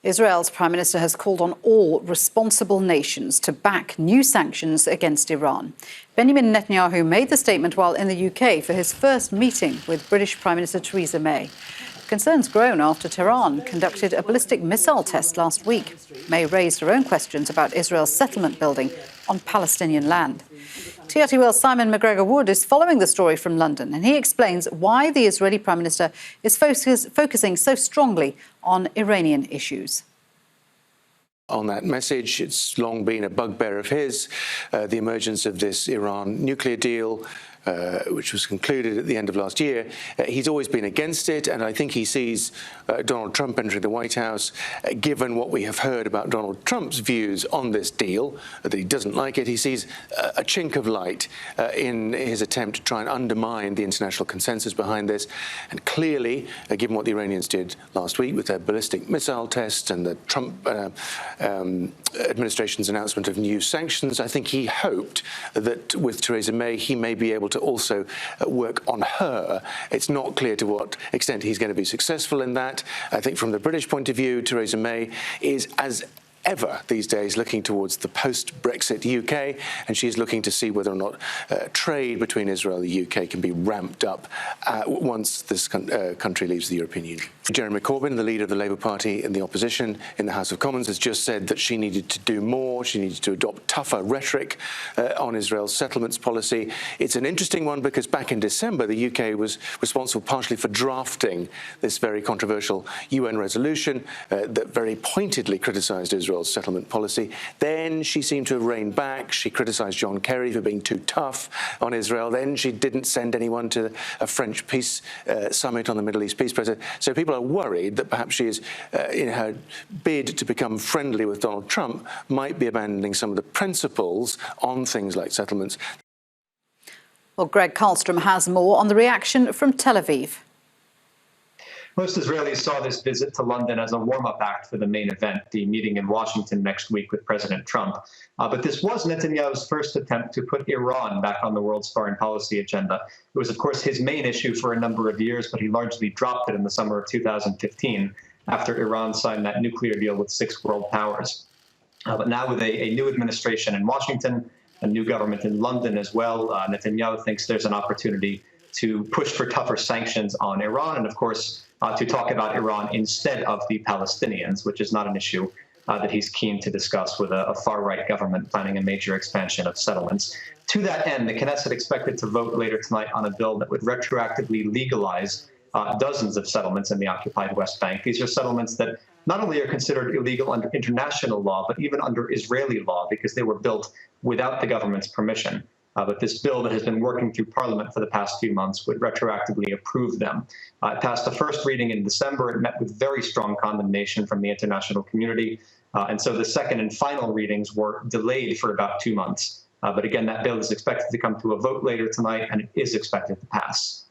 Israel's Prime Minister has called on all responsible nations to back new sanctions against Iran. Benjamin Netanyahu made the statement while in the UK for his first meeting with British Prime Minister Theresa May. Concerns grown after Tehran conducted a ballistic missile test last week. May raised her own questions about Israel's settlement building on Palestinian land. TRT World's Simon McGregor-Wood is following the story from London, and he explains why the Israeli Prime Minister is focusing so strongly on Iranian issues. On that message, it's long been a bugbear of his, the emergence of this Iran nuclear deal, which was concluded at the end of last year. He's always been against it, and I think he sees Donald Trump entering the White House, given what we have heard about Donald Trump's views on this deal, that he doesn't like it. He sees a chink of light in his attempt to try and undermine the international consensus behind this. And clearly, given what the Iranians did last week with their ballistic missile test and the Trump administration's announcement of new sanctions, I think he hoped that with Theresa May, he may be able to also work on her. It's not clear to what extent he's going to be successful in that. I think from the British point of view, Theresa May is as ever these days looking towards the post-Brexit UK, and she's looking to see whether or not trade between Israel and the UK can be ramped up once this country leaves the European Union. Jeremy Corbyn, the leader of the Labour Party in the opposition in the House of Commons, has just said that she needed to do more. She needed to adopt tougher rhetoric on Israel's settlements policy. It's an interesting one because back in December, the UK was responsible partially for drafting this very controversial UN resolution that very pointedly criticised Israel's settlement policy. Then she seemed to have reined back. She criticised John Kerry for being too tough on Israel. Then she didn't send anyone to a French peace summit on the Middle East peace process. So people are worried that perhaps she is, in her bid to become friendly with Donald Trump, might be abandoning some of the principles on things like settlements. Well, Greg Karlstrom has more on the reaction from Tel Aviv. Most Israelis saw this visit to London as a warm-up act for the main event, the meeting in Washington next week with President Trump. But this was Netanyahu's first attempt to put Iran back on the world's foreign policy agenda. It was, of course, his main issue for a number of years, but he largely dropped it in the summer of 2015 after Iran signed that nuclear deal with 6 world powers. But now with a new administration in Washington, a new government in London as well, Netanyahu thinks there's an opportunity to push for tougher sanctions on Iran and, of course, to talk about Iran instead of the Palestinians, which is not an issue that he's keen to discuss with a far-right government planning a major expansion of settlements. To that end, the Knesset expected to vote later tonight on a bill that would retroactively legalize dozens of settlements in the occupied West Bank. These are settlements that not only are considered illegal under international law, but even under Israeli law because they were built without the government's permission. But this bill that has been working through Parliament for the past few months would retroactively approve them. It passed the first reading in December. It met with very strong condemnation from the international community. And so the second and final readings were delayed for about 2 months. But again, that bill is expected to come to a vote later tonight, and it is expected to pass.